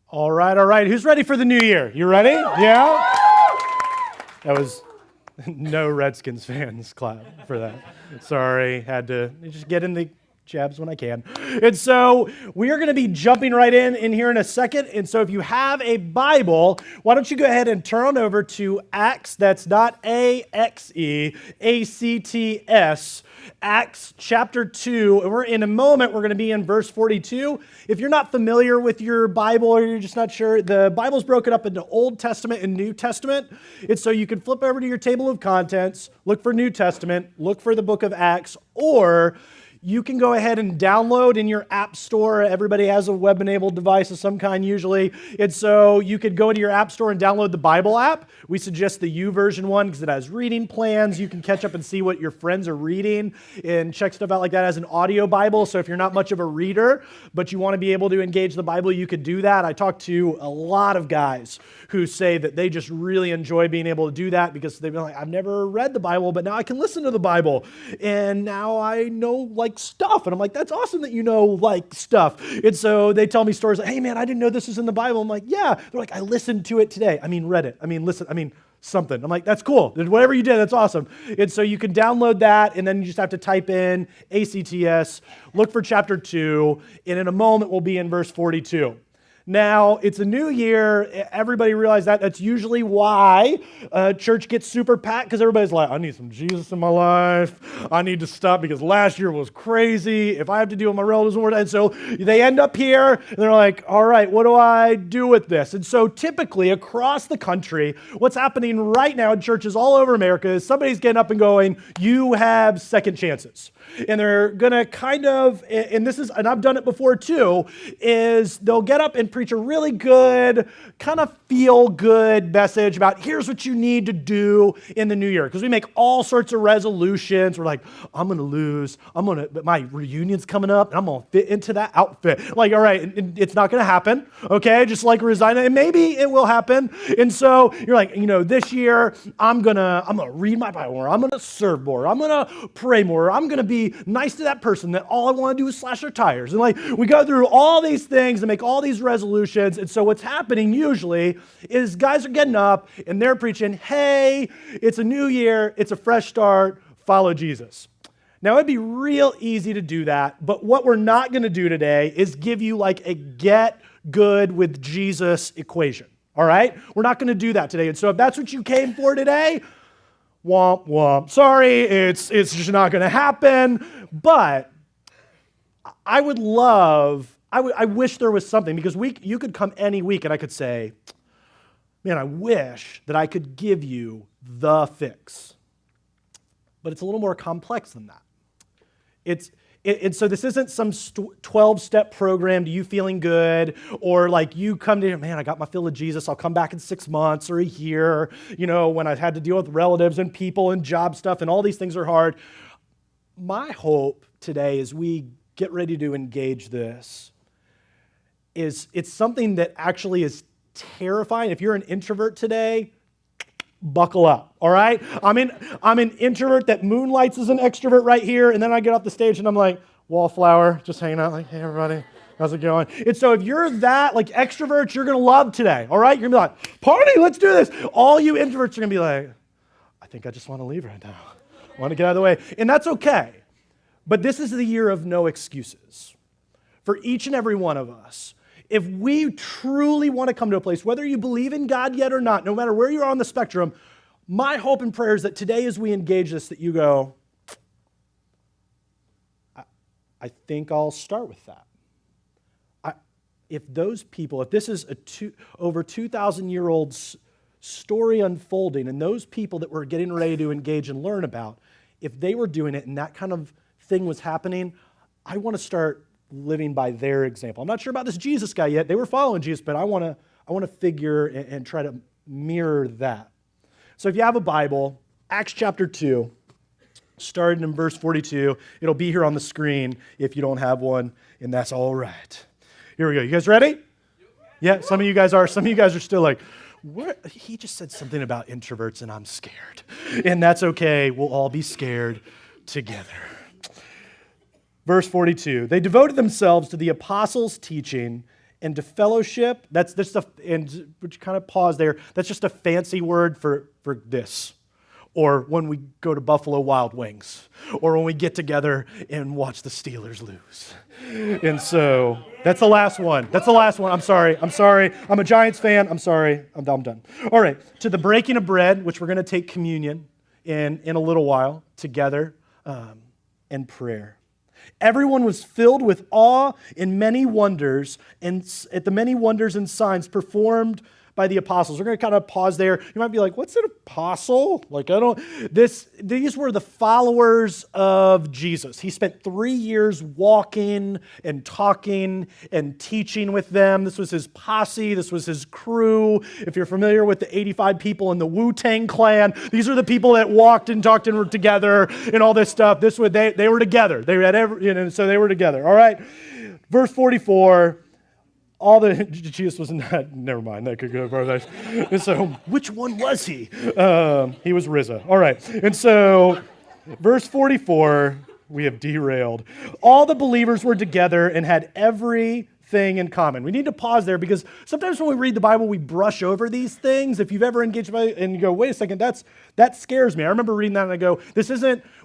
All right, all right. Who's ready for the new year? You ready? Yeah? That was no Redskins fans clap for that. Sorry, had to just get in the jabs when I can. And so we are going to be jumping right in here in a second. And so if you have a Bible, why don't you go ahead and turn over to Acts, that's not A-X-E, A-C-T-S, Acts chapter 2. And in a moment, we're going to be in verse 42. If you're not familiar with your Bible or you're just not sure, the Bible's broken up into Old Testament and New Testament. And so you can flip over to your table of contents, look for New Testament, look for the book of Acts, or you can go ahead and download in your app store. Everybody has a web-enabled device of some kind usually. And so you could go into your app store and download the Bible app. We suggest the YouVersion one because it has reading plans. You can catch up and see what your friends are reading and check stuff out like that as an audio Bible. So if you're not much of a reader, but you want to be able to engage the Bible, you could do that. I talked to a lot of guys who say that they just really enjoy being able to do that because they've been like, I've never read the Bible, but now I can listen to the Bible. And now I know stuff. And I'm like, that's awesome that you know stuff. And so they tell me stories like, hey man, I didn't know this was in the Bible. I'm like, yeah. They're like, I listened to it today. Read it. Something. I'm like, that's cool. Whatever you did, that's awesome. And so you can download that, and then you just have to type in ACTS, look for chapter 2, and in a moment we'll be in verse 42. Now, it's a new year. Everybody realized that. That's usually why church gets super packed, because everybody's like, I need some Jesus in my life. I need to stop because last year was crazy. If I have to deal with my relatives more, and so they end up here, and they're like, all right, what do I do with this? And so typically across the country, what's happening right now in churches all over America is somebody's getting up and going, you have second chances. And they're going to and I've done it before too, is they'll get up and preach a really good, kind of feel-good message about here's what you need to do in the new year. Because we make all sorts of resolutions. We're like, I'm going to lose. But my reunion's coming up, and I'm going to fit into that outfit. Like, all right, it's not going to happen, okay? Just like resign, and maybe it will happen. And so you're like, this year, I'm going to read my Bible more. I'm going to serve more. I'm going to pray more. I'm going to be nice to that person that all I want to do is slash their tires. And we go through all these things and make all these resolutions. And so what's happening usually is guys are getting up and they're preaching, hey, it's a new year, it's a fresh start, follow Jesus. Now, it'd be real easy to do that, but what we're not going to do today is give you a get good with Jesus equation, all right? We're not going to do that today. And so if that's what you came for today, womp, womp. Sorry, it's just not going to happen. But I wish there was something, because you could come any week and I could say, man, I wish that I could give you the fix. But it's a little more complex than that. So this isn't some 12-step program to you feeling good, or you come to, man, I got my fill of Jesus, I'll come back in 6 months or a year, when I've had to deal with relatives and people and job stuff and all these things are hard. My hope today as we get ready to engage this is it's something that actually is terrifying. If you're an introvert today, buckle up, all right? I'm an introvert that moonlights as an extrovert right here, and then I get off the stage and I'm like, wallflower, just hanging out like, hey, everybody, how's it going? And so if you're that, extrovert, you're going to love today, all right? You're going to be like, party, let's do this. All you introverts are going to be like, I think I just want to leave right now. I want to get out of the way. And that's okay. But this is the year of no excuses for each and every one of us. If we truly want to come to a place, whether you believe in God yet or not, no matter where you are on the spectrum, my hope and prayer is that today as we engage this, that you go, I think I'll start with that. If this is over 2,000-year-old story unfolding, and those people that we're getting ready to engage and learn about, if they were doing it and that kind of thing was happening, I want to start living by their example. I'm not sure about this Jesus guy yet. They were following Jesus, but I want to figure and try to mirror that. So if you have a Bible, Acts chapter 2, starting in verse 42, it'll be here on the screen if you don't have one, and that's all right. Here we go. You guys ready? Yeah, some of you guys are. Some of you guys are still like, what? He just said something about introverts and I'm scared. And that's okay. We'll all be scared together. Verse 42, they devoted themselves to the apostles' teaching and to fellowship. That's just and which kind of pause there. That's just a fancy word for this. Or when we go to Buffalo Wild Wings, or when we get together and watch the Steelers lose. And so that's the last one. I'm sorry. I'm a Giants fan. I'm sorry. I'm done. All right. To the breaking of bread, which we're going to take communion in a little while together, and prayer. Everyone was filled with awe and many wonders, and at the many wonders and signs performed by the apostles. We're going to kind of pause there. You might be like, what's an apostle? These were the followers of Jesus. He spent 3 years walking and talking and teaching with them. This was his posse. This was his crew. If you're familiar with the 85 people in the Wu-Tang Clan, these are the people that walked and talked and were together and all this stuff. They were together. So they were together. All right. Verse 44. Jesus was not, never mind, that could go both ways. And so, which one was he? He was RZA. All right. And so, verse 44, we have derailed. All the believers were together and had everything in common. We need to pause there because sometimes when we read the Bible, we brush over these things. If you've ever engaged with it and you go, wait a second, that scares me. I remember reading that and I go,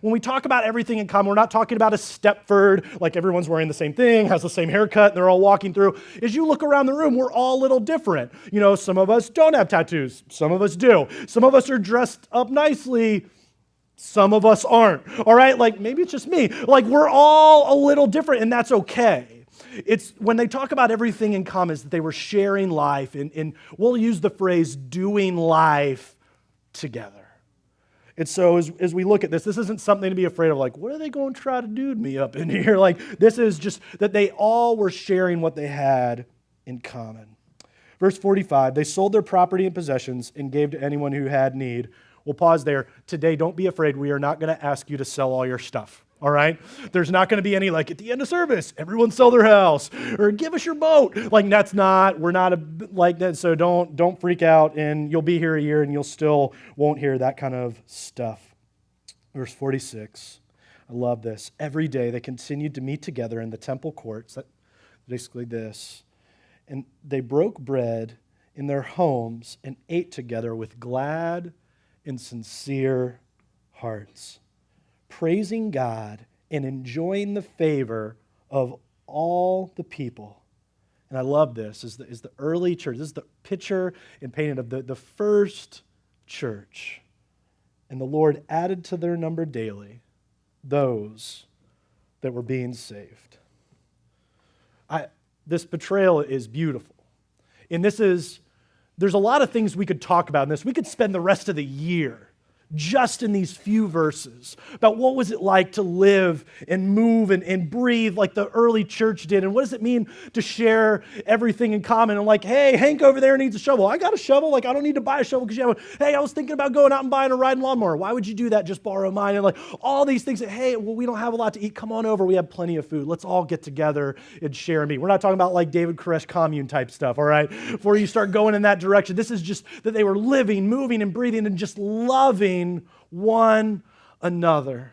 when we talk about everything in common, we're not talking about a Stepford, like everyone's wearing the same thing, has the same haircut, and they're all walking through. As you look around the room, we're all a little different. Some of us don't have tattoos. Some of us do. Some of us are dressed up nicely. Some of us aren't. All right? Maybe it's just me. We're all a little different, and that's okay. It's when they talk about everything in common is that they were sharing life, and we'll use the phrase doing life together. And so as we look at this isn't something to be afraid of, what are they going to try to do to me up in here? This is just that they all were sharing what they had in common. Verse 45, they sold their property and possessions and gave to anyone who had need. We'll pause there. Today, don't be afraid. We are not going to ask you to sell all your stuff. All right? There's not going to be any at the end of service, everyone sell their house or give us your boat. We're not like that. So don't freak out, and you'll be here a year and you'll still won't hear that kind of stuff. Verse 46, I love this. Every day they continued to meet together in the temple courts. That's basically this. And they broke bread in their homes and ate together with glad and sincere hearts, praising God and enjoying the favor of all the people. And I love this, is the early church. This is the picture and painting of the first church. And the Lord added to their number daily those that were being saved. This betrayal is beautiful. And there's a lot of things we could talk about in this. We could spend the rest of the year just in these few verses about what was it like to live and move and breathe like the early church did, and what does it mean to share everything in common, and hey, Hank over there needs a shovel. I got a shovel. I don't need to buy a shovel because you have one. Hey, I was thinking about going out and buying a riding lawnmower. Why would you do that? Just borrow mine. And all these things that, hey, well, we don't have a lot to eat. Come on over. We have plenty of food. Let's all get together and share and meet. We're not talking about David Koresh commune type stuff, all right? Before you start going in that direction, this is just that they were living, moving, and breathing and just loving one another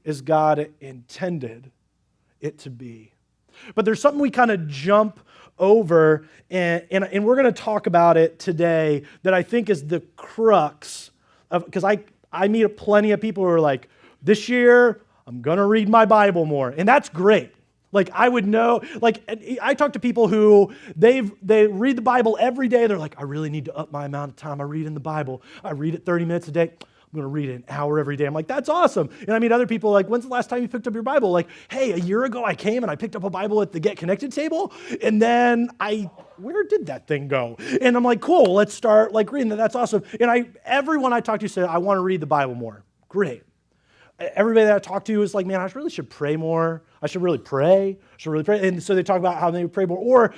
as God intended it to be. But there's something we kind of jump over, and we're going to talk about it today that I think is the crux of, because I meet plenty of people who are like, this year I'm going to read my Bible more, and that's great. I would know, I talk to people who they read the Bible every day. They're like, I really need to up my amount of time I read in the Bible. I read it 30 minutes a day. I'm going to read it an hour every day. I'm like, that's awesome. And I meet other people when's the last time you picked up your Bible? Hey, a year ago I came and I picked up a Bible at the Get Connected table, and then where did that thing go? And I'm like, cool, let's start reading that. That's awesome. And everyone I talk to said, I want to read the Bible more. Great. Everybody that I talk to is like, man, I really should pray more. I should really pray. And so they talk about how they would pray more. Or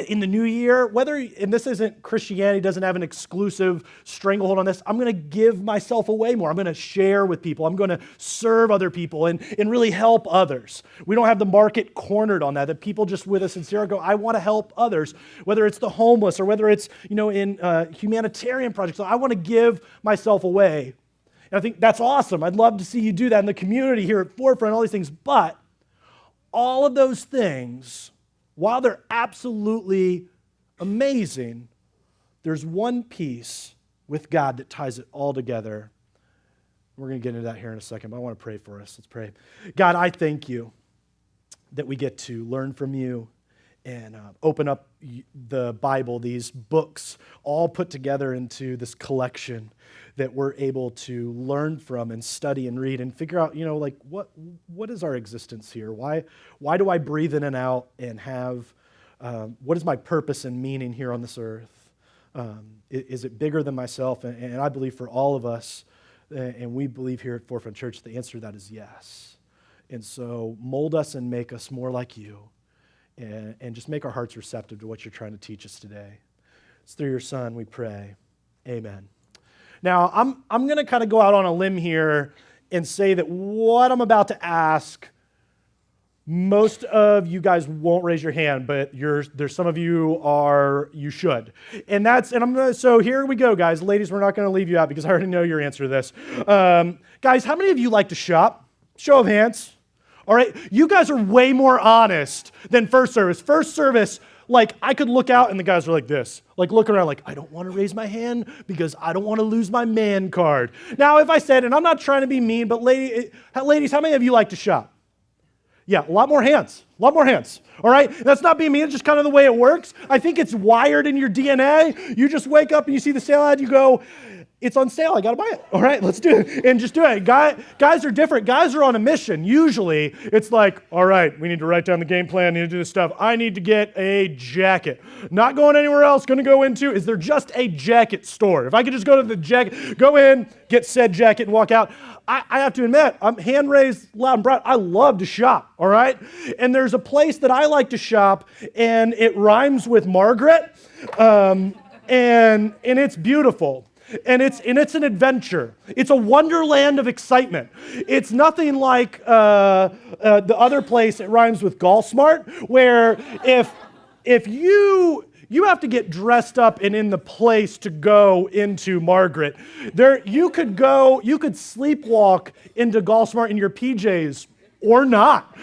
in the new year, and this isn't, Christianity doesn't have an exclusive stranglehold on this, I'm going to give myself away more. I'm going to share with people. I'm going to serve other people and really help others. We don't have the market cornered on that people just with us sincere go, I want to help others, whether it's the homeless or whether it's, in humanitarian projects. So I want to give myself away. And I think that's awesome. I'd love to see you do that in the community here at Forefront, all these things. But all of those things while they're absolutely amazing, there's one piece with God that ties it all together. We're going to get into that here in a second, but I want to pray for us. Let's pray. God, I thank you that we get to learn from you and open up the Bible, these books, all put together into this collection that we're able to learn from and study and read and figure out, like what is our existence here? Why do I breathe in and out and have, what is my purpose and meaning here on this earth? Is it bigger than myself? And I believe for all of us, and we believe here at Forefront Church, the answer to that is yes. And so mold us and make us more like you, and just make our hearts receptive to what you're trying to teach us today. It's through your Son we pray. Amen. Now, I'm going to kind of go out on a limb here and say that what I'm about to ask, most of you guys won't raise your hand, but there's some of you should. So here we go, guys. Ladies, we're not going to leave you out because I already know your answer to this. Guys, how many of you like to shop? Show of hands. All right, you guys are way more honest than first service. First service, I could look out and the guys are like this, looking around I don't want to raise my hand because I don't want to lose my man card. Now, if I said, and I'm not trying to be mean, but ladies, how many of you like to shop? Yeah, a lot more hands, all right? That's not being mean, it's just kind of the way it works. I think it's wired in your DNA. You just wake up and you see the sale ad, you go, it's on sale, I gotta buy it. All right, let's do it. And just do it. Guys are different. Guys are on a mission. Usually, it's all right, we need to write down the game plan, need to do this stuff. I need to get a jacket. Not going anywhere else, gonna go into, is there just a jacket store? If I could just go to the jacket, go in, get said jacket and walk out. I have to admit, I'm hand raised, loud and proud. I love to shop, all right? And there's a place that I like to shop, and it rhymes with Margaret, and it's beautiful. And it's an adventure. It's a wonderland of excitement. It's nothing like the other place. It rhymes with Golfsmart, where if you have to get dressed up and in the place to go into Margaret. You could sleepwalk into Golfsmart in your PJs or not.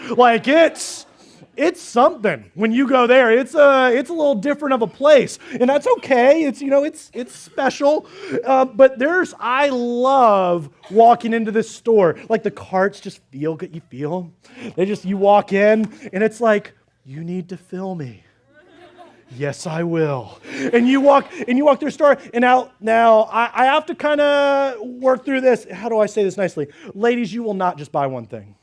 It's something when you go there. It's a little different of a place, and that's okay. It's special. But I love walking into this store. The carts just feel good. You feel them. You walk in, and it's you need to fill me. Yes, I will. And you walk through the store, and now I have to kind of work through this. How do I say this nicely? Ladies, you will not just buy one thing.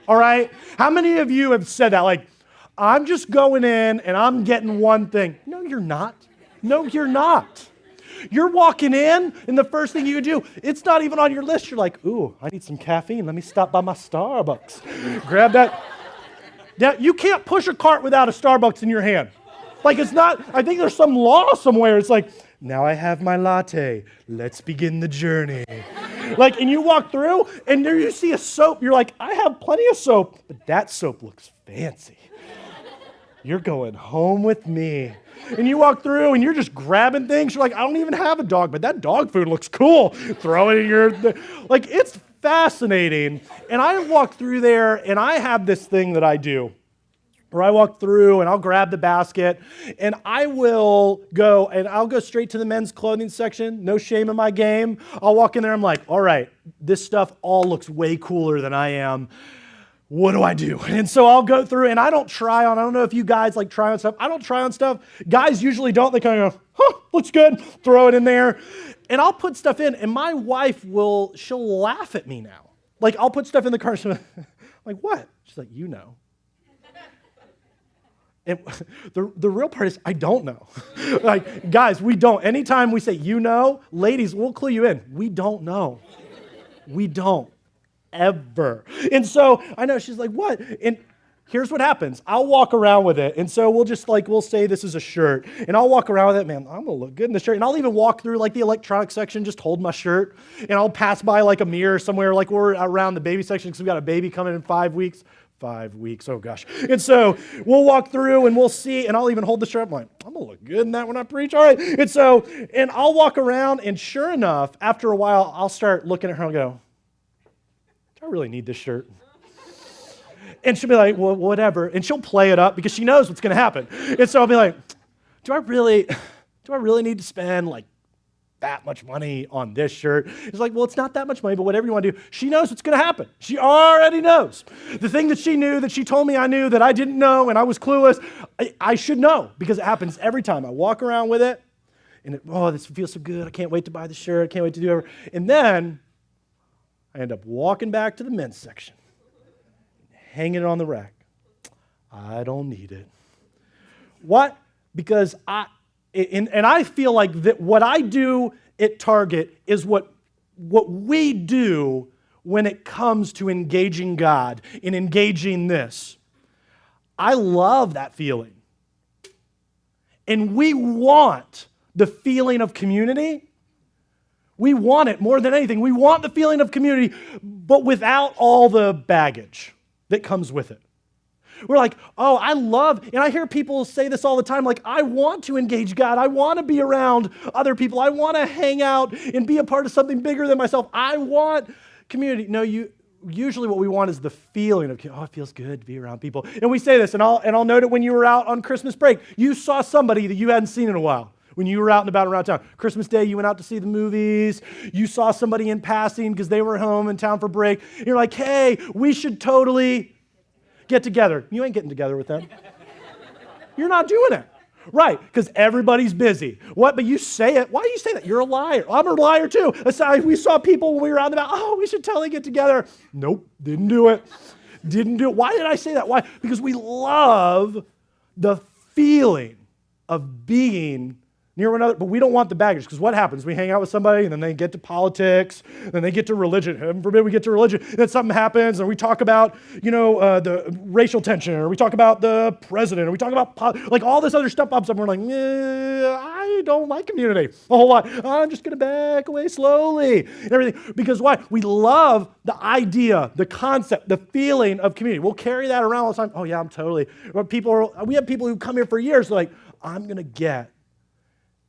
All right? How many of you have said that? I'm just going in and I'm getting one thing. No, you're not. No, you're not. You're walking in, and the first thing you do, it's not even on your list. You're ooh, I need some caffeine. Let me stop by my Starbucks. Grab that. Now, you can't push a cart without a Starbucks in your hand. It's not, I think there's some law somewhere. It's now I have my latte. Let's begin the journey. And you walk through, and there you see a soap. You're I have plenty of soap, but that soap looks fancy. You're going home with me. And you walk through, and you're just grabbing things. You're I don't even have a dog, but that dog food looks cool. Throw it in your, it's fascinating. And I walk through there, and I have this thing that I do. Or I walk through and I'll grab the basket and I'll go straight to the men's clothing section. No shame in my game. I'll walk in there. I'm all right, this stuff all looks way cooler than I am. What do I do? And so I'll go through and I don't try on. I don't know if you guys try on stuff. I don't try on stuff. Guys usually don't. They kind of go, looks good. Throw it in there. And I'll put stuff in and my wife she'll laugh at me now. I'll put stuff in the car. She's what? She's you know. And the real part is, I don't know. Guys, we don't. Anytime we say, ladies, we'll clue you in. We don't know. We don't. Ever. And so, I know, she's what? And here's what happens. I'll walk around with it. And so we'll say this is a shirt. And I'll walk around with it. Man, I'm going to look good in this shirt. And I'll even walk through the electronics section, just hold my shirt. And I'll pass by a mirror somewhere, we're around the baby section because we got a baby coming in 5 weeks. 5 weeks, oh gosh. And so we'll walk through and we'll see, and I'll even hold the shirt. I'm I'm gonna look good in that when I preach. All right. And I'll walk around, and sure enough, after a while, I'll start looking at her and go, do I really need this shirt? And she'll be like, well, whatever. And she'll play it up because she knows what's going to happen. And so I'll be like, do I really need to spend like that much money on this shirt? It's like, well, it's not that much money, but whatever you want to do. She knows what's going to happen. She already knows. The thing that she knew, that she told me I knew, that I didn't know, and I was clueless, I should know because it happens every time. I walk around with it, and this feels so good. I can't wait to buy the shirt. I can't wait to do it. And then I end up walking back to the men's section, hanging it on the rack. I don't need it. What? Because I feel like that what I do at Target is what we do when it comes to engaging God and engaging this. I love that feeling. And we want the feeling of community. We want it more than anything. We want the feeling of community, but without all the baggage that comes with it. We're like, oh, I love, and I hear people say this all the time, like, I want to engage God. I want to be around other people. I want to hang out and be a part of something bigger than myself. I want community. No, usually what we want is the feeling of, oh, it feels good to be around people. And we say this, and I'll note it when you were out on Christmas break. You saw somebody that you hadn't seen in a while. When you were out and about around town. Christmas Day, you went out to see the movies. You saw somebody in passing because they were home in town for break. And you're like, hey, we should totally get together. You ain't getting together with them. You're not doing it. Right, because everybody's busy. What? But you say it. Why do you say that? You're a liar. I'm a liar too. We saw people when we were out and about, oh, we should totally get together. Nope, didn't do it. Didn't do it. Why did I say that? Why? Because we love the feeling of being near one another, but we don't want the baggage, because what happens? We hang out with somebody, and then they get to politics, and then they get to religion. Heaven forbid we get to religion, and then something happens, and we talk about, the racial tension, or we talk about the president, or we talk about, like, all this other stuff pops up, and we're like, I don't like community a whole lot. I'm just going to back away slowly, and everything. Because why? We love the idea, the concept, the feeling of community. We'll carry that around all the time. Oh, yeah, I'm totally. We have people who come here for years, like, I'm going to get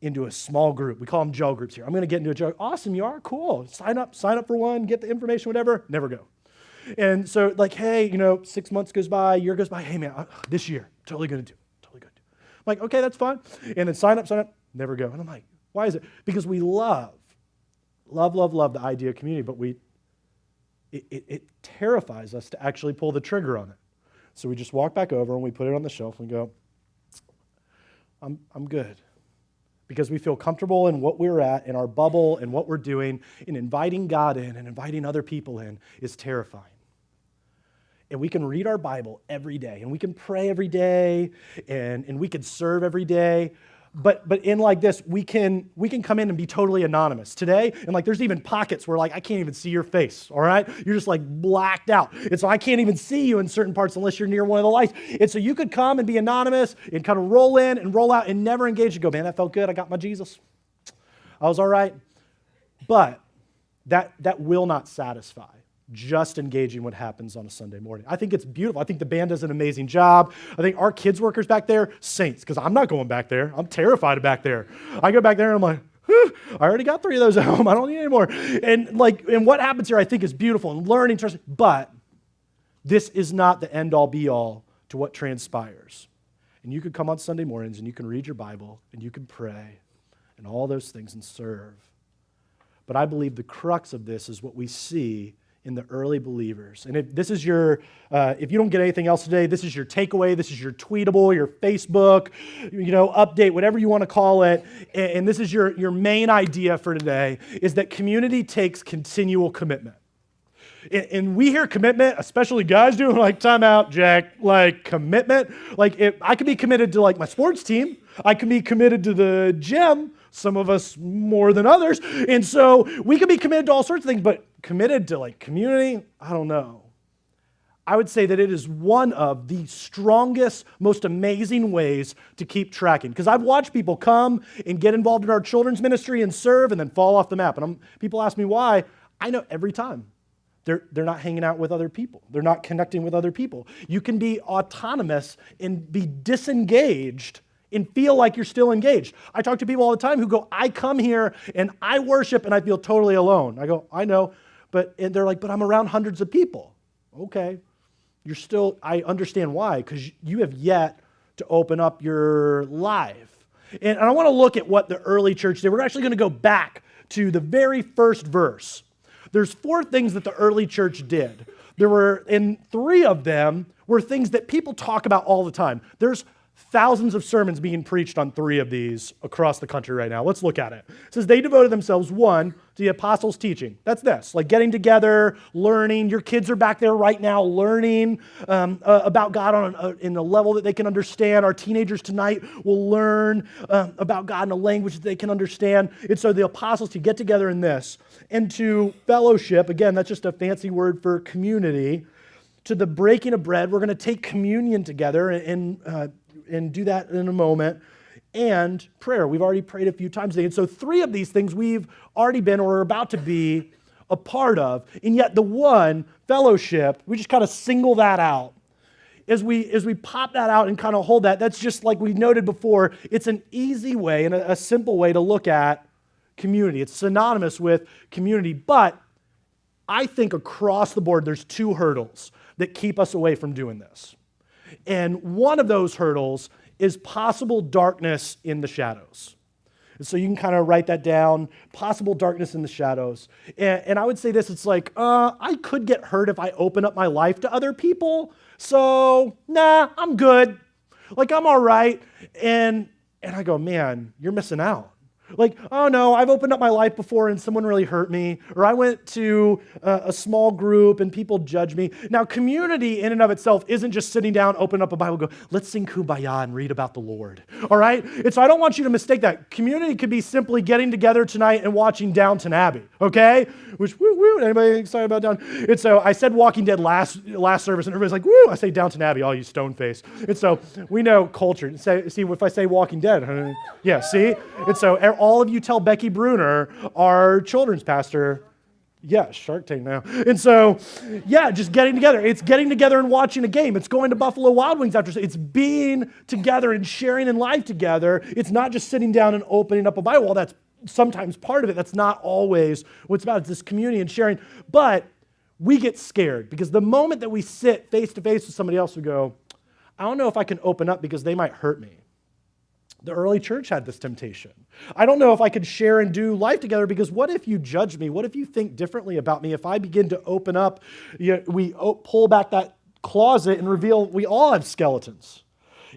into a small group. We call them gel groups here. I'm going to get into a gel. Awesome, you are? Cool. Sign up for one, get the information, whatever. Never go. And so, like, hey, 6 months goes by, a year goes by. Hey, man, this year, totally going to do. I'm like, okay, that's fine. And then sign up, never go. And I'm like, why is it? Because we love the idea of community, but it terrifies us to actually pull the trigger on it. So we just walk back over and we put it on the shelf and go, I'm good. Because we feel comfortable in what we're at, in our bubble, and what we're doing, and inviting God in and inviting other people in is terrifying. And we can read our Bible every day, and we can pray every day, and we can serve every day. But in like this, we can come in and be totally anonymous. Today, and like there's even pockets where like I can't even see your face, all right? You're just like blacked out. And so I can't even see you in certain parts unless you're near one of the lights. And so you could come and be anonymous and kind of roll in and roll out and never engage and go, man, that felt good. I got my Jesus. I was all right. But that will not satisfy. Just engaging what happens on a Sunday morning. I think it's beautiful. I think the band does an amazing job. I think our kids workers back there, saints, because I'm not going back there. I'm terrified of back there. I go back there and I'm like, I already got 3 of those at home. I don't need any more. And what happens here I think is beautiful and learning, but this is not the end-all be-all to what transpires. And you could come on Sunday mornings and you can read your Bible and you can pray and all those things and serve. But I believe the crux of this is what we see in the early believers. And if this is if you don't get anything else today, this is your takeaway, this is your tweetable, your Facebook, update, whatever you want to call it, and this is your main idea for today, is that community takes continual commitment. And we hear commitment, especially guys doing like time out, Jack, like commitment. Like if I could be committed to like my sports team, I can be committed to the gym, some of us more than others. And so we can be committed to all sorts of things, but committed to like community, I don't know. I would say that it is one of the strongest, most amazing ways to keep tracking. Because I've watched people come and get involved in our children's ministry and serve and then fall off the map. And people ask me why. I know every time. They're not hanging out with other people. They're not connecting with other people. You can be autonomous and be disengaged and feel like you're still engaged. I talk to people all the time who go, I come here and I worship and I feel totally alone. I go, I know, and they're like, but I'm around hundreds of people. Okay, I understand why, because you have yet to open up your life. And I want to look at what the early church did. We're actually going to go back to the very first verse. There's 4 things that the early church did. And 3 of them were things that people talk about all the time. There's thousands of sermons being preached on 3 of these across the country right now. Let's look at it. It says they devoted themselves, 1, to the apostles' teaching. That's this, like getting together, learning. Your kids are back there right now learning about God in a level that they can understand. Our teenagers tonight will learn about God in a language that they can understand. And so the apostles to get together in this. And to fellowship, again, that's just a fancy word for community. To the breaking of bread, we're going to take communion together and do that in a moment, and prayer. We've already prayed a few times today. And so 3 of these things we've already been or are about to be a part of. And yet the one, fellowship, we just kind of single that out. As we pop that out and kind of hold that, that's just like we noted before, it's an easy way and a simple way to look at community. It's synonymous with community, but I think across the board there's 2 hurdles that keep us away from doing this. And one of those hurdles is possible darkness in the shadows. And so you can kind of write that down, possible darkness in the shadows. And I would say this, it's like, I could get hurt if I open up my life to other people. So, nah, I'm good. Like, I'm all right. And I go, man, you're missing out. Like, oh no, I've opened up my life before and someone really hurt me, or I went to a small group and people judge me. Now, community in and of itself isn't just sitting down, open up a Bible, go, let's sing Kumbaya and read about the Lord, all right? And so I don't want you to mistake that. Community could be simply getting together tonight and watching Downton Abbey, okay? Which, woo, anybody excited about Downton? And so I said Walking Dead last service, and everybody's like, woo, I say Downton Abbey, all you stone face. And so we know culture. See, if I say Walking Dead, yeah, see? And so all of you tell Becky Bruner, our children's pastor, yeah, Shark Tank now. And so, yeah, just getting together. It's getting together and watching a game. It's going to Buffalo Wild Wings after. It's being together and sharing in life together. It's not just sitting down and opening up a Bible. Well, that's sometimes part of it. That's not always what it's about. It's this community and sharing. But we get scared because the moment that we sit face to face with somebody else, we go, I don't know if I can open up because they might hurt me. The early church had this temptation. I don't know if I could share and do life together because what if you judge me? What if you think differently about me? If I begin to open up, we pull back that closet and reveal we all have skeletons.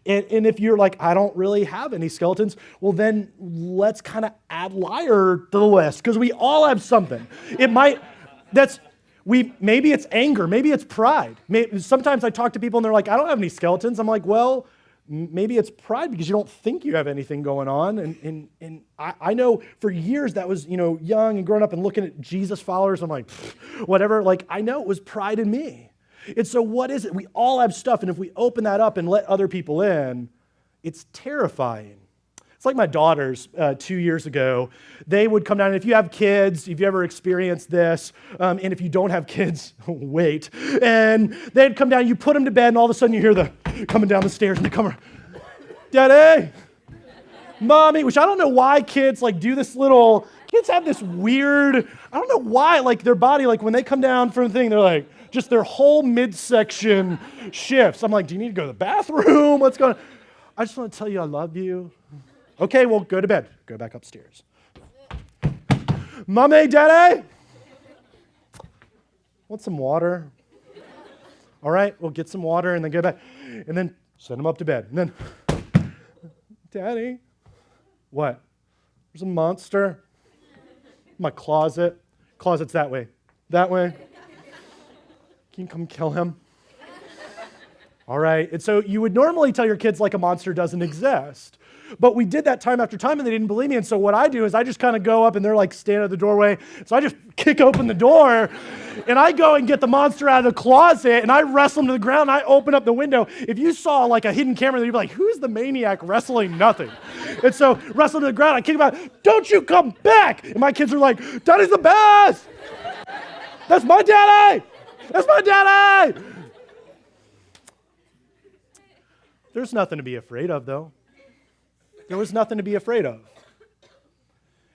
And if you're like, I don't really have any skeletons, well then let's kind of add liar to the list because we all have something. Maybe it's anger, maybe it's pride. Sometimes I talk to people and they're like, I don't have any skeletons. I'm like, well, maybe it's pride because you don't think you have anything going on. And I know for years that was, young and growing up and looking at Jesus followers, I'm like, whatever. Like, I know it was pride in me. And so what is it? We all have stuff. And if we open that up and let other people in, it's terrifying. It's like my daughters 2 years ago. They would come down, and if you have kids, if you ever experienced this, and if you don't have kids, wait. And they'd come down, you put them to bed, and all of a sudden you hear them coming down the stairs, and they come, Daddy, Mommy, which I don't know why kids do this kids have this weird, I don't know why, their body, when they come down from the thing, they're like, just their whole midsection shifts. I'm like, do you need to go to the bathroom? What's going on? I just want to tell you I love you. Okay, well, go to bed. Go back upstairs. Mommy, Daddy? Want some water? All right, we'll get some water and then go back. And then send them up to bed. And then, Daddy? What? There's a monster in my closet. Closet's that way. That way. Can you come kill him? All right. And so you would normally tell your kids a monster doesn't exist. But we did that time after time and they didn't believe me. And so what I do is I just kind of go up and they're standing at the doorway. So I just kick open the door and I go and get the monster out of the closet and I wrestle him to the ground. And I open up the window. If you saw a hidden camera, you'd be like, who's the maniac wrestling nothing? And so wrestle to the ground. I kick him out. Don't you come back. And my kids are like, Daddy's the best. That's my daddy. That's my daddy. There's nothing to be afraid of, though. There was nothing to be afraid of.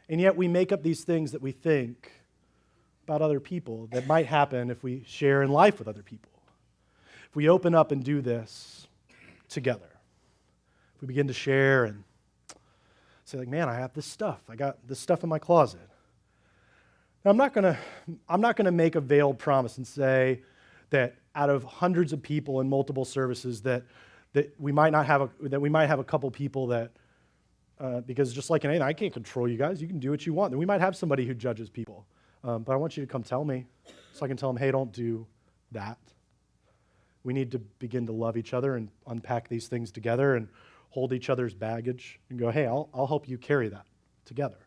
And yet we make up these things that we think about other people that might happen if we share in life with other people. if we open up and do this together, if we begin to share and say like, man, I have this stuff. I got this stuff in my closet. Now, I'm not gonna make a veiled promise and say that out of hundreds of people in multiple services that we might have a couple people that because just like in anything, I can't control you guys. You can do what you want. And we might have somebody who judges people, but I want you to come tell me so I can tell them, hey, don't do that. We need to begin to love each other and unpack these things together and hold each other's baggage and go, hey, I'll help you carry that together.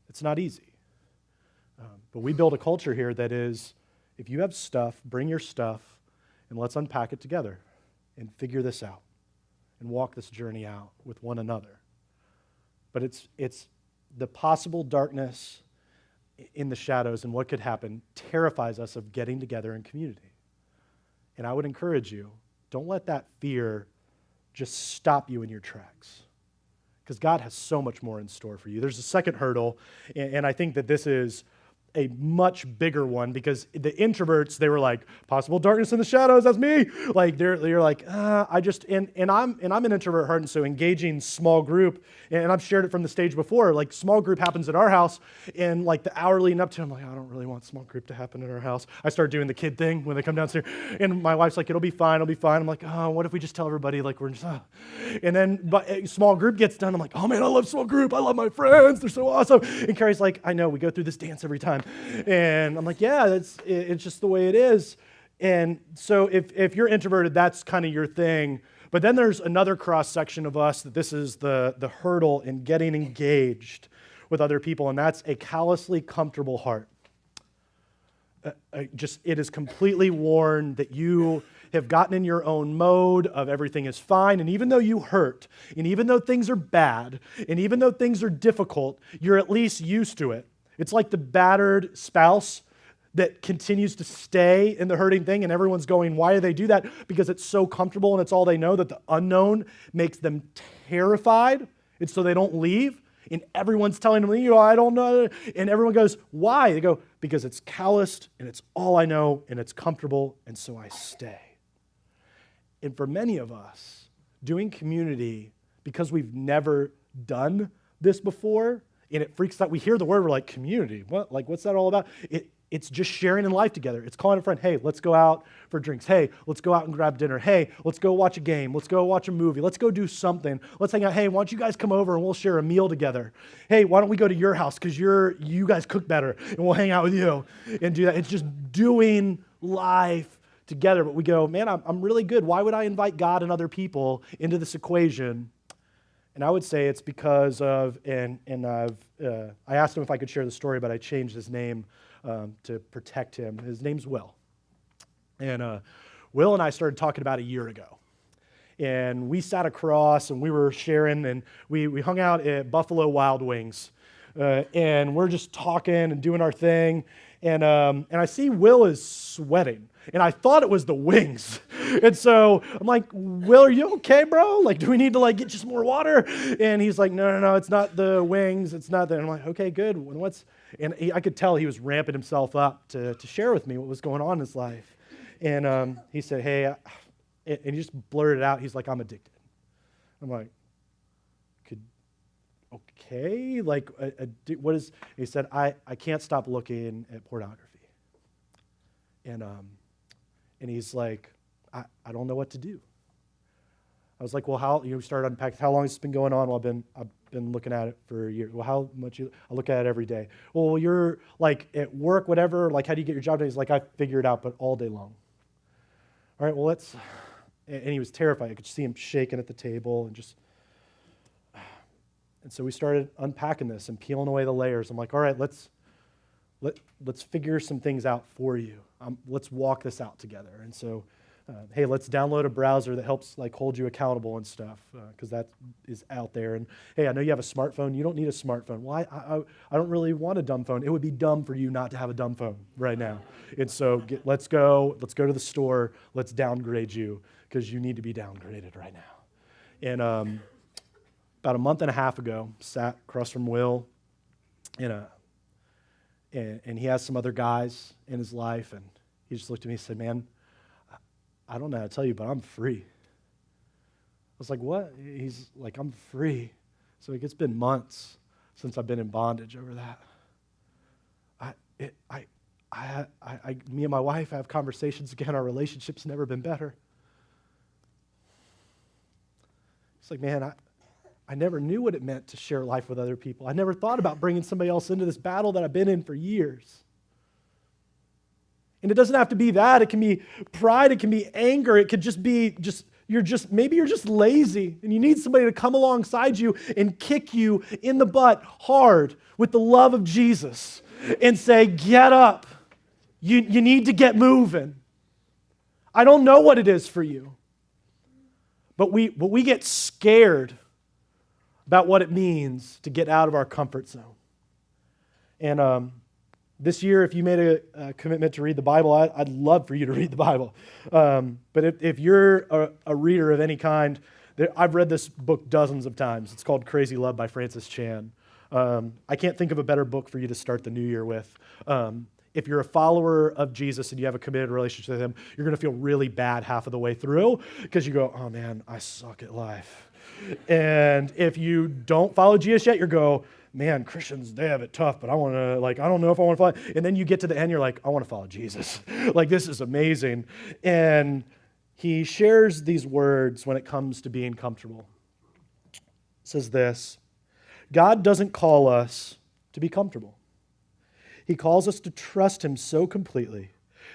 It's not easy. But we build a culture here that is, if you have stuff, bring your stuff, and let's unpack it together and figure this out and walk this journey out with one another. But it's the possible darkness in the shadows and what could happen terrifies us of getting together in community. And I would encourage you, don't let that fear just stop you in your tracks, because God has so much more in store for you. There's a second hurdle, and I think that this is a much bigger one, because the introverts, they were like, possible darkness in the shadows, that's me. Like they're like, I'm an introvert heart, and so engaging small group, and I've shared it from the stage before, like small group happens at our house, and like the hour leading up to it, I'm like, I don't really want small group to happen at our house. I start doing the kid thing when they come downstairs, and my wife's like, it'll be fine. I'm like, oh, what if we just tell everybody like we're just, and then but small group gets done, I'm like, oh man, I love small group. I love my friends. They're so awesome. And Carrie's like, I know, we go through this dance every time. And I'm like, yeah, it's just the way it is. And so if you're introverted, that's kind of your thing. But then there's another cross-section of us that this is the hurdle in getting engaged with other people, and that's a callously comfortable heart. It is completely worn that you have gotten in your own mode of everything is fine, and even though you hurt, and even though things are bad, and even though things are difficult, you're at least used to it. It's like the battered spouse that continues to stay in the hurting thing, and everyone's going, why do they do that? Because it's so comfortable and it's all they know, that the unknown makes them terrified, and so they don't leave. And everyone's telling them, I don't know. And everyone goes, why? They go, because it's calloused and it's all I know and it's comfortable, and so I stay. And for many of us, doing community, because we've never done this before, and it freaks out. We hear the word, we're like, community. What? Like, what's that all about? It's just sharing in life together. It's calling a friend, hey, let's go out for drinks. Hey, let's go out and grab dinner. Hey, let's go watch a game. Let's go watch a movie. Let's go do something. Let's hang out. Hey, why don't you guys come over and we'll share a meal together? Hey, why don't we go to your house because you guys cook better and we'll hang out with you and do that. It's just doing life together. But we go, man, I'm really good. Why would I invite God and other people into this equation? And I would say it's because of, I asked him if I could share the story, but I changed his name to protect him. His name's Will. And Will and I started talking about a year ago. And we sat across and we were sharing, and we hung out at Buffalo Wild Wings. And we're just talking and doing our thing. And I see Will is sweating. And I thought it was the wings. And so I'm like, Will, are you okay, bro? Like, do we need to like get you some more water? And he's like, no, it's not the wings. It's not that. And I'm like, okay, good. I could tell he was ramping himself up to share with me what was going on in his life. And he said, hey, and he just blurted out. He's like, I'm addicted. I'm like, okay, like, what is, he said, I can't stop looking at pornography. And he's like, I don't know what to do. I was like, well, we started unpacking, how long has this been going on? Well, I've been looking at it for a year. Well, how much I look at it every day. Well, you're like at work, whatever, like how do you get your job done? He's like, I figure it out, but all day long. All right, well, and he was terrified. I could see him shaking at the table and so we started unpacking this and peeling away the layers. I'm like, all right, let's figure some things out for you. Let's walk this out together. And so, hey, let's download a browser that helps like hold you accountable and stuff, because that is out there. And hey, I know you have a smartphone. You don't need a smartphone. Well, I don't really want a dumb phone. It would be dumb for you not to have a dumb phone right now. And so let's go to the store. Let's downgrade you because you need to be downgraded right now. And about a month and a half ago, sat across from Will, and he has some other guys in his life, and he just looked at me and said, man, I don't know how to tell you, but I'm free. I was like, what? He's like, I'm free. So it's been months since I've been in bondage over that. Me and my wife have conversations again. Our relationship's never been better. It's like, man, I never knew what it meant to share life with other people. I never thought about bringing somebody else into this battle that I've been in for years. And it doesn't have to be that. It can be pride. It can be anger. It could just be maybe you're just lazy and you need somebody to come alongside you and kick you in the butt hard with the love of Jesus and say, get up. You need to get moving. I don't know what it is for you, but we get scared about what it means to get out of our comfort zone. And this year, if you made a commitment to read the Bible, I'd love for you to read the Bible. But if you're a reader of any kind, I've read this book dozens of times. It's called Crazy Love by Francis Chan. I can't think of a better book for you to start the new year with. If you're a follower of Jesus and you have a committed relationship with him, you're going to feel really bad half of the way through because you go, oh man, I suck at life. And if you don't follow Jesus yet, you go, man, Christians, they have it tough, but I don't know if I want to follow. And then you get to the end, you're like, I want to follow Jesus. This is amazing. And he shares these words when it comes to being comfortable. It says this, God doesn't call us to be comfortable. He calls us to trust him so completely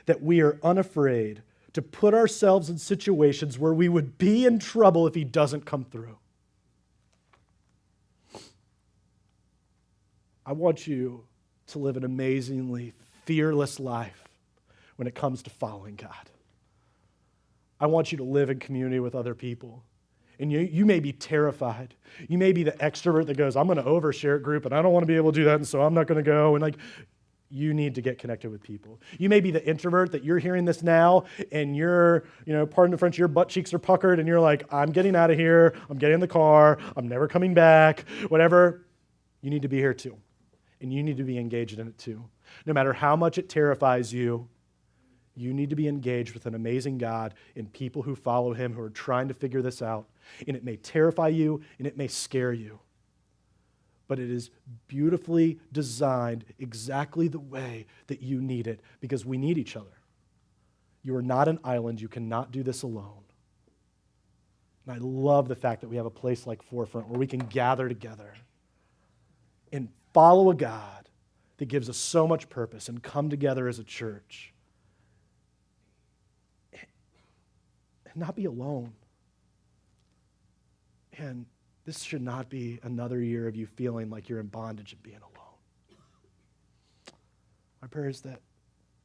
that we are unafraid to put ourselves in situations where we would be in trouble if he doesn't come through. I want you to live an amazingly fearless life when it comes to following God. I want you to live in community with other people. And you may be terrified. You may be the extrovert that goes, I'm going to overshare at group, and I don't want to be able to do that, and so I'm not going to go. And you need to get connected with people. You may be the introvert that you're hearing this now, and you're, pardon the French, your butt cheeks are puckered, and you're like, I'm getting out of here. I'm getting in the car. I'm never coming back. Whatever. You need to be here too. And you need to be engaged in it too. No matter how much it terrifies you, you need to be engaged with an amazing God and people who follow him who are trying to figure this out. And it may terrify you and it may scare you. But it is beautifully designed exactly the way that you need it because we need each other. You are not an island. You cannot do this alone. And I love the fact that we have a place like Forefront where we can gather together and follow a God that gives us so much purpose and come together as a church and not be alone. And this should not be another year of you feeling like you're in bondage and being alone. My prayer is that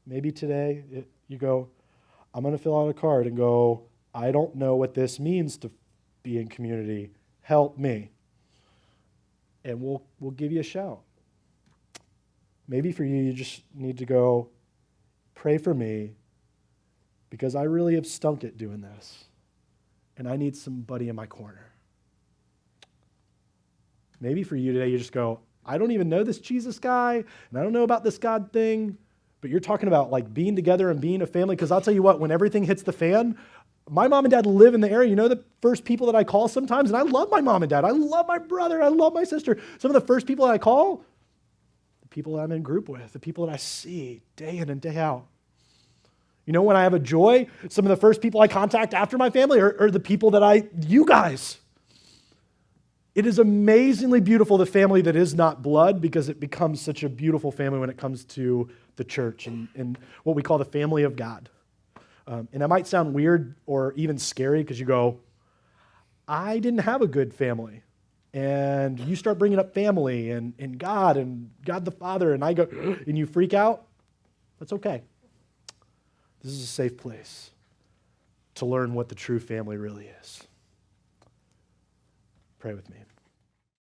maybe today you go, I'm going to fill out a card and go, I don't know what this means to be in community. Help me. And we'll give you a shout. Maybe for you just need to go, pray for me because I really have stunk at doing this. And I need somebody in my corner. Maybe for you today, you just go, I don't even know this Jesus guy, and I don't know about this God thing, but you're talking about being together and being a family, because I'll tell you what, when everything hits the fan, my mom and dad live in the area. You know the first people that I call sometimes, and I love my mom and dad. I love my brother. I love my sister. Some of the first people that I call, the people that I'm in group with, the people that I see day in and day out. You know when I have a joy, some of the first people I contact after my family are the people that you guys. It is amazingly beautiful, the family that is not blood, because it becomes such a beautiful family when it comes to the church and what we call the family of God. And that might sound weird or even scary because you go, I didn't have a good family. And you start bringing up family and God the Father, and I go, and you freak out. That's okay. This is a safe place to learn what the true family really is. Pray with me.